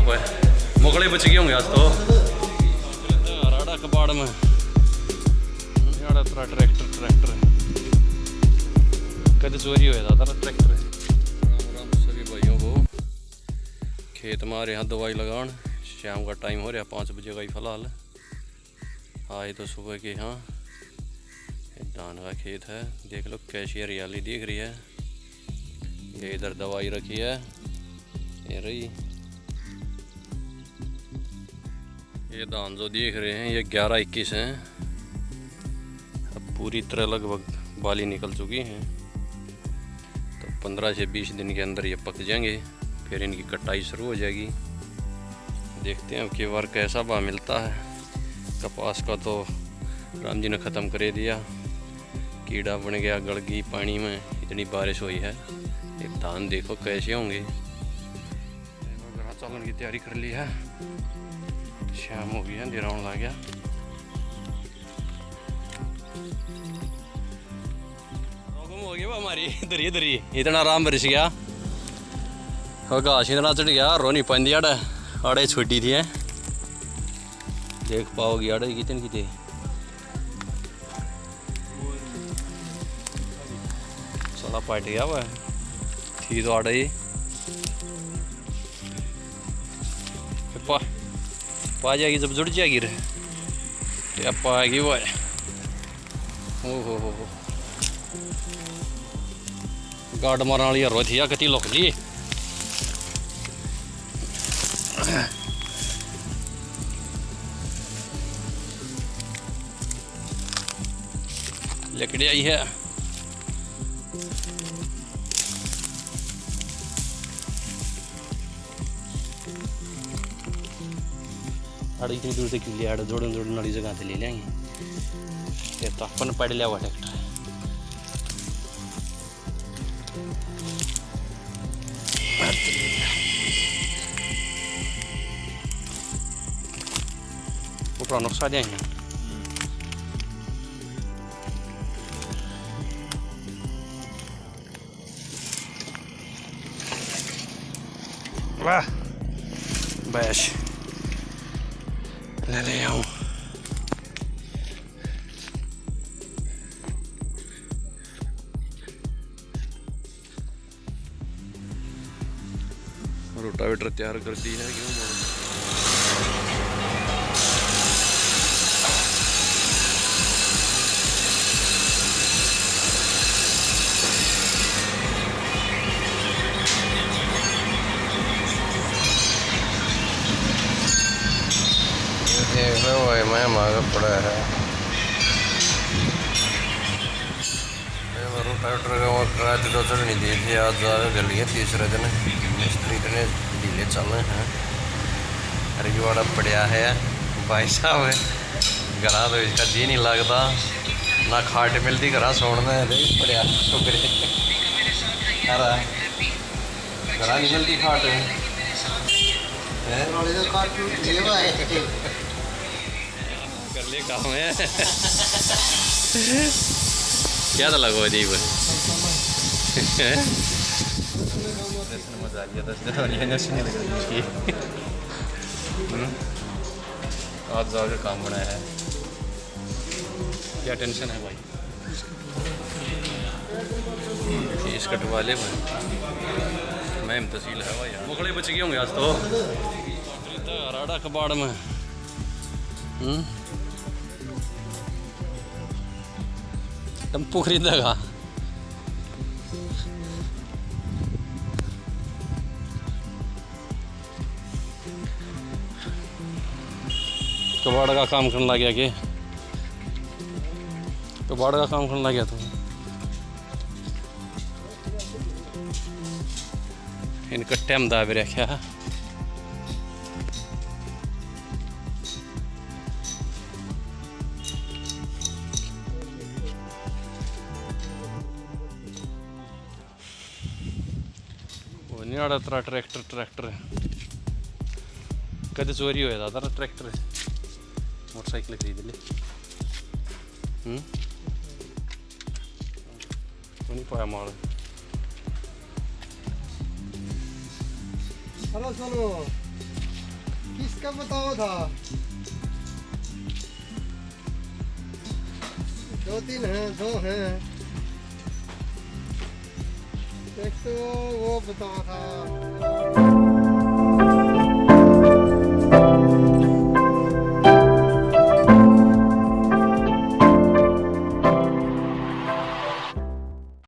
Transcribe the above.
मुगले बच गए होंगे आज तो राड़ा कबाड़ में तेरा ट्रैक्टर कद चोरी हो जाता था ट्रैक्टर। राम राम सभी भाइयों को। खेत में आ रहे हैं दवाई लगान। शाम का टाइम हो रहा 5 बजे का ही फिलहाल। आज तो सुबह के यहाँ धान का खेत है, देख लो कैसी हरियाली दिख रही है। ये इधर दवाई रखी है, ये रही। ये धान जो देख रहे हैं ये 11-21 हैं। अब पूरी तरह लगभग बाली निकल चुकी हैं, तो 15 से 20 दिन के अंदर ये पक जाएंगे। फिर इनकी कटाई शुरू हो जाएगी। देखते हैं अब की बार कैसा भाव मिलता है। कपास का तो राम जी ने ख़त्म कर दिया, कीड़ा बन गया, गड़ गई पानी में, इतनी बारिश हुई है। एक धान देखो कैसे होंगे। चालन की तैयारी कर ली है, शाम हो गई है, अंधेरा होने लग गया। हो गया हमारी इधर ही इतना आराम बरस गया और घास इतना चढ़ गया। रोनी पाती आड़े छोटी थी है, देख पाओगी आड़े कितनी थी। साला पट गया वह थी तो आड़े ही पा जाएगी, जब जुड़ जाएगी रे क्या पाएगी वो। हो गार्ड मारने वाली हरो थी कति लुक ली। लकड़ी आई है, आड़े इतनी दूर से क्यों लिया, जोड़न वाली जगह से ले लेंगे। तो अपन पड़ लिया हुआ ट्रैक्टर। ऊपर नुकसा जाएंगे। वाह बैश ले आऊँ। रोटावेटर तैयार कर दी है क्यों देख लो भाई मैं मांगा पड़ा है। रोटावेटर का वो कराती तो चढ़नी दी थी, आज जल्दी है तीसरे दिन। मिस्त्री इतने ढीले चल रहे हैं। हरियाणा पड़ा है भाई साहब, घरा तो इसका जी नहीं लगता, ना खाट मिलती घरा सोने पड़ा टुकरे घरा नहीं मिलती खाट। कर ले काम है क्या तो लगो जी मजा आ गया। आज जाकर काम बनाया है, क्या टेंशन है भाई। फीस कटवा ले भाई, मैम तहसील है भाई। मुगले बच गए होंगे आज तो राड़ा कबाड़ में। टेम्पो खरीदेगा कबाड़ का काम करने लग गया कि कबाड़ का काम करने लग गया। तो इनका टाइम दाब रखा है। वो नहीं आड़ा तेरा ट्रैक्टर कद चोरी हो जाता था ट्रैक्टर। मोटरसाइकिल खरीद ले तो नहीं पाया माल। हेलो चलो इसका बताओ था। 2-3 हैं, 2 हैं। एक तो वो बताओ था।